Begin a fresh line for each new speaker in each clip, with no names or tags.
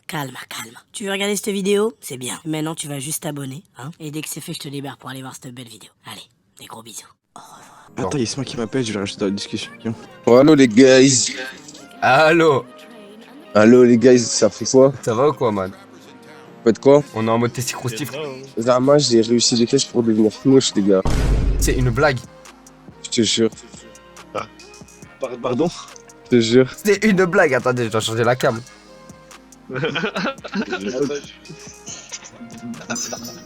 calme, calme. Tu veux regarder cette vidéo? C'est bien. Maintenant, tu vas juste t'abonner, hein. Et dès que c'est fait, je te libère pour aller voir cette belle vidéo. Allez, des gros bisous.
Attends, il y a ce mec qui m'appelle, je vais rajouter dans la discussion.
Oh, allô les guys.
Allô,
Allô les guys, ça fait quoi?
ça va ou quoi, man?
Vous faites quoi?
On est en mode testicroustif.
Zama, j'ai réussi les tests pour devenir mouche, les gars.
C'est une blague.
Je te jure.
Pardon?
Je te jure.
C'est une blague. Attendez, je dois changer la cam.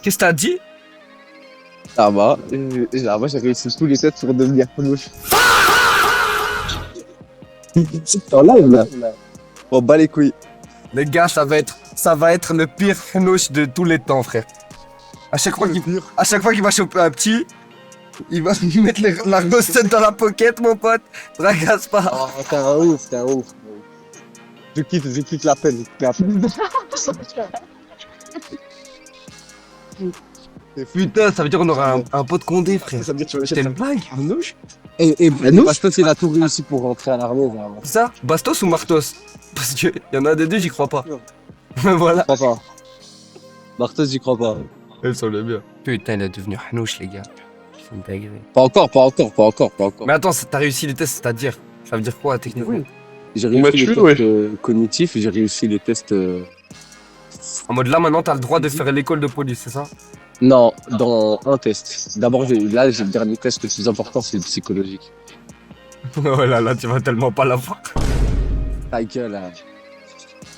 Qu'est-ce que t'as dit?
Ça va. Zama, j'ai réussi tous les tests pour devenir mouche. C'est en live là. On bat les couilles.
Les gars, ça va être le pire fnouche de tous les temps, frère. À chaque fois qu'il va choper un petit, il va lui mettre la recette dans la pocket, mon pote. Tracasse pas.
Oh, t'es un ouf, t'es un ouf. Je quitte l'appel.
Putain, ça veut dire qu'on aura un pot de condé, frère.
Ça veut dire que tu vas
C'était
acheter
une blague.
un nouche?
Et Bastos, il a tout réussi pour rentrer à l'armée, Zama.
C'est ça? Bastos ou Martos? Parce que y en a des deux, j'y crois pas. Voilà.
Je crois pas. Bastos, j'y crois pas.
Elle semble bien. Putain, il est devenu hanouche, les gars. C'est une dinguerie.
Pas encore.
Mais attends, t'as réussi les tests, c'est-à-dire? Ça veut dire quoi, techniquement?
J'ai réussi les tests cognitifs et j'ai réussi les tests...
En mode là, maintenant, t'as le droit de faire l'école de police, c'est ça?
Non, dans un test. D'abord, j'ai le dernier test le plus important, c'est le psychologique.
Oh là, tu vas tellement pas l'avoir.
Ta gueule, hein.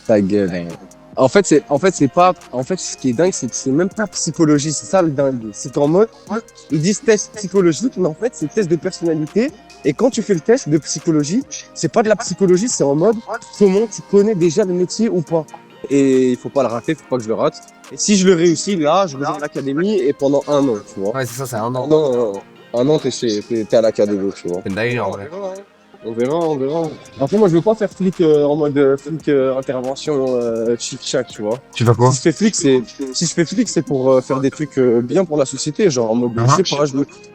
Ta gueule, hein. En fait, ce qui est dingue, c'est que c'est même pas psychologie, c'est ça le dingue. C'est qu'en mode, ils disent test psychologique, mais en fait, c'est test de personnalité. Et quand tu fais le test de psychologie, c'est pas de la psychologie, c'est en mode, comment tu connais déjà le métier ou pas. Et il faut pas le rater, faut pas que je le rate. Et si je le réussis, là, je rejoins l'académie et pendant un an, tu vois.
Ouais, c'est ça, c'est un an.
Non, un an, t'es à l'académie, tu vois.
C'est une dinguerie, en vrai.
On verra. Après, moi, je veux pas faire flic en mode flic intervention chic-chac, tu vois.
Tu vas quoi?
Si je fais flic, c'est pour faire des trucs bien pour la société, genre en mode, je sais pas,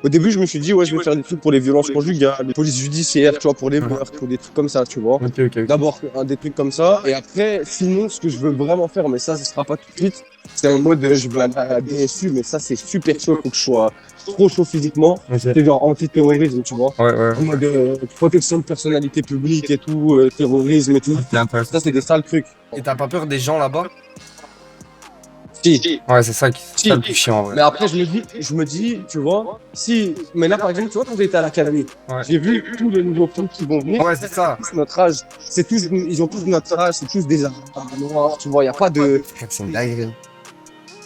au début, je me suis dit, ouais, je vais faire des trucs pour les violences conjugales, les polices judiciaires, tu vois, pour les meurtres, ou des trucs comme ça, tu vois.
Ok.
D'abord, des trucs comme ça, et après, sinon, ce que je veux vraiment faire, mais ça, ce sera pas tout de suite, c'est en mode, je veux aller à la DSU, mais ça, c'est super chaud, faut que je sois trop chaud physiquement. C'est genre anti-terrorisme, tu vois.
Ouais.
En mode protection de personnalité publique et tout, terrorisme et tout.
C'est intéressant.
Ça, c'est des sales trucs.
Et t'as pas peur des gens là-bas?
Si.
Ouais, c'est ça qui c'est ça le plus chiant, en vrai.
Mais après, je me dis, tu vois, si. Mais là, par exemple, tu vois, quand j'étais à l'académie,
Ouais.
j'ai vu tous les nouveaux films qui vont venir.
Ouais, c'est ça.
Tous notre âge. Ils ont tous notre âge, c'est tous des arabes noirs, tu vois, y a pas de.
C'est une dinguerie.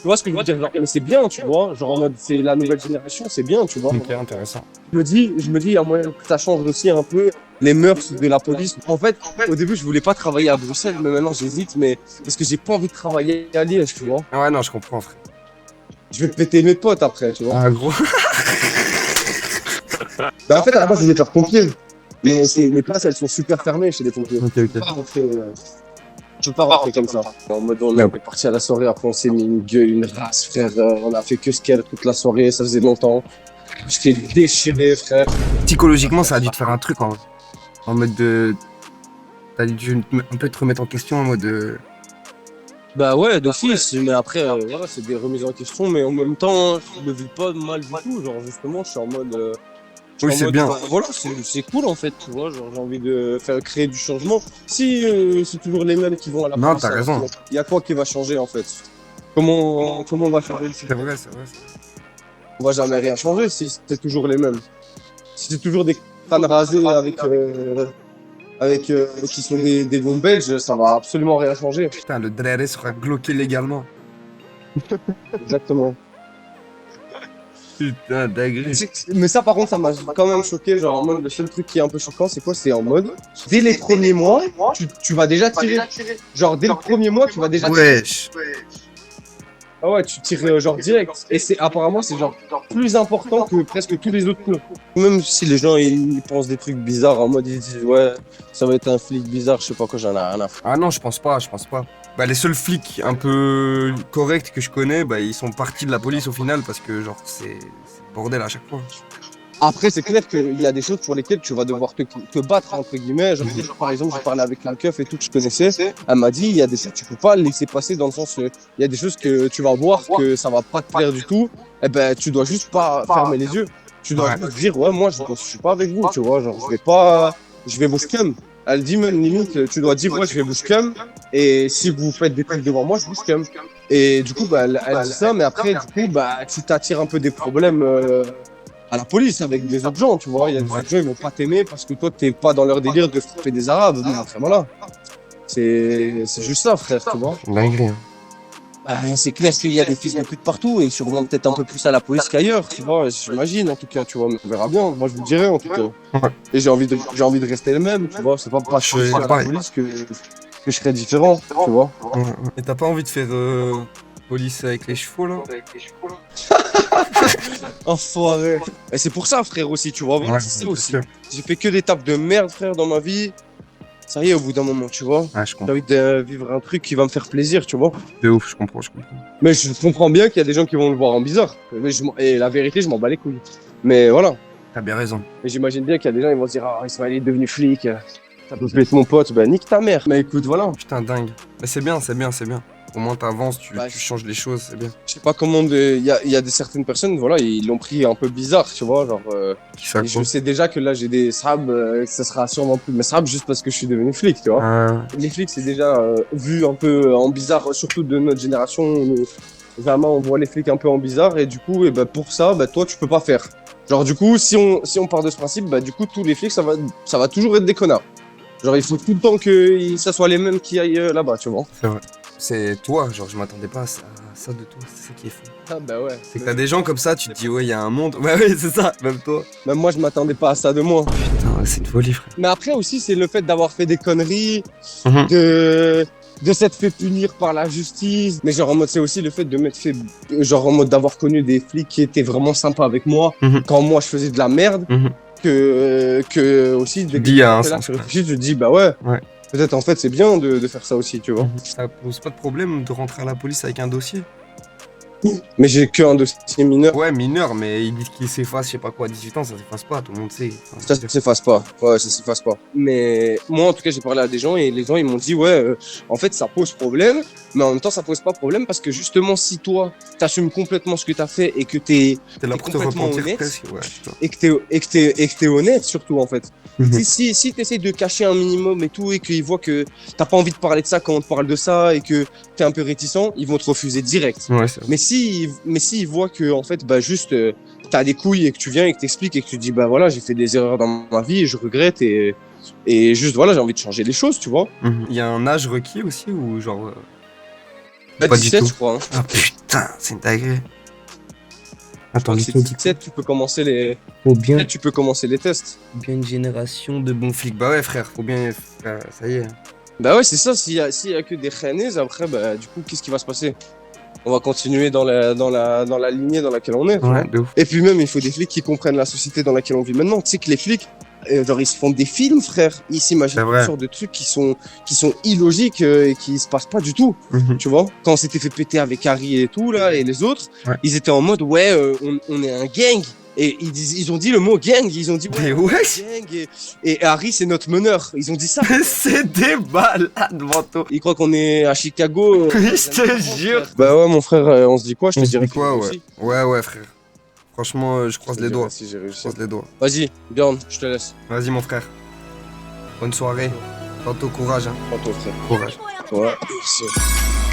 Tu vois ce que je veux dire? Genre, mais c'est bien, tu vois. Genre, en mode, c'est la nouvelle génération, c'est bien, tu vois.
Ok, intéressant.
Je me dis, il y a moyen que ça change aussi un peu les mœurs de la police. En fait, au début, je voulais pas travailler à Bruxelles, mais maintenant, j'hésite, mais parce que j'ai pas envie de travailler à Liège, tu vois.
Ouais, non, je comprends, frère.
Je vais péter mes potes après, tu vois.
Ah, gros.
Bah, en fait, à la base, je vais faire pompier. Mais les places, elles sont super fermées chez les pompiers.
Ok.
Je peux pas rentrer comme ça. En mode, on est parti à la soirée, après, on s'est mis une gueule, une race, frère. On a fait que ce qu'elle toute la soirée, ça faisait longtemps. J'étais déchiré, frère.
Psychologiquement, ça a dû te faire un truc, en vrai. En mode de. T'as dû un peu te remettre en question, en mode.
Bah ouais, d'office, mais après, voilà, c'est des remises en question, mais en même temps, je le vis pas mal du tout, genre justement, je suis en mode...
Oui, c'est bien.
Voilà, c'est cool en fait, tu vois, genre j'ai envie de créer du changement. Si c'est toujours les mêmes qui vont à la
Non,
police,
t'as raison.
il y a quoi qui va changer en fait? Comment on va changer?
C'est vrai.
On va jamais rien changer si c'est toujours les mêmes. Si c'est toujours des crânes rasés qui sont des bons belges, ça va absolument rien changer.
Putain, le dréré sera gloqué légalement.
Exactement.
Putain, dinguerie.
Mais ça, par contre, ça m'a quand même choqué. Genre, en mode, le seul truc qui est un peu choquant, c'est quoi? C'est en mode, dès les premiers mois, tu vas déjà tirer. Genre, dès le premier mois, tu vas déjà tirer.
Wesh.
Ah ouais, tu tires genre direct. Et apparemment, c'est genre plus important que presque tous les autres cours. Même si les gens, ils pensent des trucs bizarres, en mode, ils disent, ouais, ça va être un flic bizarre, je sais pas quoi, j'en ai rien à foutre.
Ah non, je pense pas. Bah, les seuls flics un peu corrects que je connais, bah, ils sont partis de la police au final parce que, genre, c'est le bordel à chaque fois.
Après, c'est clair qu'il y a des choses pour lesquelles tu vas devoir te battre, entre guillemets. Genre, par exemple, j'ai parlé avec la keuf et tout que je connaissais. Elle m'a dit, il y a des choses que tu peux pas laisser passer dans le sens, il y a des choses que tu vas voir que ça va pas te plaire du tout. Eh ben, tu dois juste pas fermer les yeux. Tu dois juste dire, ouais, moi, je suis pas avec vous, tu vois. Genre, je vais vous scum. Elle dit même limite, tu dois dire, ouais, je vais vous scum. Et si vous faites des trucs devant moi, je vous scum. Et du coup, bah, elle dit ça, mais après, du coup, bah, tu t'attires un peu des problèmes, à la police avec des autres gens, tu vois. Il y a des autres gens, ils vont pas t'aimer parce que toi, t'es pas dans leur délire de frapper des Arabes. Mais après, voilà. C'est juste ça, frère, tu vois.
Dinguerie, hein.
Bah, c'est clair qu'il y a des fils de pute partout et sûrement peut-être un peu plus à la police qu'ailleurs, tu vois. J'imagine, en tout cas, tu vois. On verra bien. Moi, je vous le dirai, en tout cas.
Ouais.
Et j'ai envie de rester le même, tu vois. C'est pas parce que je suis à la
pareil.
police que je serais différent, tu vois.
Et t'as pas envie de faire police avec les chevaux, là?
Enfoiré. Et c'est pour ça, frère, aussi, tu vois. Voilà, c'est ça aussi. J'ai fait que des tapes de merde, frère, dans ma vie. Ça y est, au bout d'un moment, tu vois.
Ah, je
J'ai
comprends.
envie de vivre un truc qui va me faire plaisir, tu vois.
De ouf, je comprends.
Mais je comprends bien qu'il y a des gens qui vont le voir en bizarre. Et la vérité, je m'en bats les couilles. Mais voilà.
T'as bien raison.
Et j'imagine bien qu'il y a des gens qui vont se dire, ah, Ismaël est devenu flic. Ça peut plaire mon pote. Ben, nique ta mère. Mais écoute, voilà.
Putain, dingue. Mais c'est bien. Au moins, t'avances, tu
Bah,
changes les choses, c'est bien.
Je sais pas comment il y a certaines personnes, voilà, ils l'ont pris un peu bizarre, tu vois, genre,
Qui ça,
et je
quoi?
sais déjà que là, j'ai des sables, ça sera sûrement plus mes sables juste parce que je suis devenu flic, tu vois. Les flics, c'est déjà vu un peu en bizarre, surtout de notre génération. Vraiment, on voit les flics un peu en bizarre et du coup, et ben pour ça, ben toi, tu peux pas faire. Genre du coup, si on part de ce principe, bah du coup, tous les flics, ça va toujours être des connards. Genre, il faut tout le temps que ça soit les mêmes qui aillent là-bas, tu vois.
C'est vrai. C'est toi, genre, je m'attendais pas à ça de toi, c'est ça qui est fou.
Ah bah ouais.
C'est que t'as des gens comme ça, tu te dis, ouais, il y a un monde. Ouais, ouais, c'est ça, même toi.
Même moi, je m'attendais pas à ça de moi.
Putain, c'est une folie, frère.
Mais après aussi, c'est le fait d'avoir fait des conneries,
Mhm.
de s'être fait punir par la justice. Mais genre en mode, c'est aussi le fait de m'être fait, genre en mode d'avoir connu des flics qui étaient vraiment sympas avec moi
Mhm.
quand moi je faisais de la merde.
Mhm.
Que aussi, dès que
Dis à un
t'es là,
sens,
tu réfléchis, tu te dis, bah ouais.
Ouais.
Peut-être en fait, c'est bien de faire ça aussi, tu vois.
Ça pose pas de problème de rentrer à la police avec un dossier?
Mais j'ai que un dossier mineur.
Ouais, mineur, mais ils disent qu'il s'efface, je sais pas quoi, à 18 ans, ça s'efface pas, tout le monde sait. Enfin,
Ça s'efface pas. Ouais, ça s'efface pas. Mais moi, en tout cas, j'ai parlé à des gens et les gens, ils m'ont dit, ouais, en fait, ça pose problème. Mais en même temps, ça pose pas problème parce que justement, si toi, t'assumes complètement ce que t'as fait et que
t'es là
t'es
pour te
complètement
repentir
honnête.
presque, ouais, putain.
et que t'es honnête, surtout, en fait.
Mhm.
Si t'essayes de cacher un minimum et tout et qu'ils voient que t'as pas envie de parler de ça quand on te parle de ça et que t'es un peu réticent, ils vont te refuser direct.
Ouais, c'est vrai.
Mais s'ils voient que, en fait, bah, juste, t'as des couilles et que tu viens et que t'expliques et que tu dis, bah voilà, j'ai fait des erreurs dans ma vie et je regrette et juste, voilà, j'ai envie de changer les choses, tu vois.
Il y a un âge requis aussi ou genre.
Bah,
Pas du
17,
tout.
je crois. Hein.
Ah putain, c'est une dinguerie. Attends,
C'est 17, tu peux commencer les tests.
bien une génération de bons flics. Bah ouais, frère, faut bien. Frère, ça y est.
Bah ouais, c'est ça, s'il y a que des khanés, après, bah, du coup, qu'est-ce qui va se passer? On va continuer dans la lignée dans laquelle on est. tu vois.
Ouais, de ouf.
Et puis même, il faut des flics qui comprennent la société dans laquelle on vit maintenant. Tu sais que les flics, genre, ils se font des films, frère. Ils s'imaginent
C'est vrai.
toutes sortes de trucs qui sont illogiques et qui se passent pas du tout. Tu vois, quand on s'était fait péter avec Harry et tout, là, et les autres,
Ouais.
ils étaient en mode, ouais, on est un gang. Et ils ont dit le mot gang. Ils ont dit,
Mais
ouais, on est un
wesh.
gang. Et Harry, c'est notre meneur. Ils ont dit ça.
C'est des balades, Manto.
Ils croient qu'on est à Chicago.
Oui, je te jure.
Bah ouais, mon frère, on se dit quoi? Je te
On se
dirais
dit quoi,
que
ouais.
aussi.
Ouais, frère. Franchement, je croise les doigts.
Si j'ai
Je
réussi.
croise les doigts.
Vas-y, Bjorn, je te laisse.
Vas-y, mon frère. Bonne soirée. Tantôt courage, hein.
Prends ton frère.
Courage.
Ouais, merci.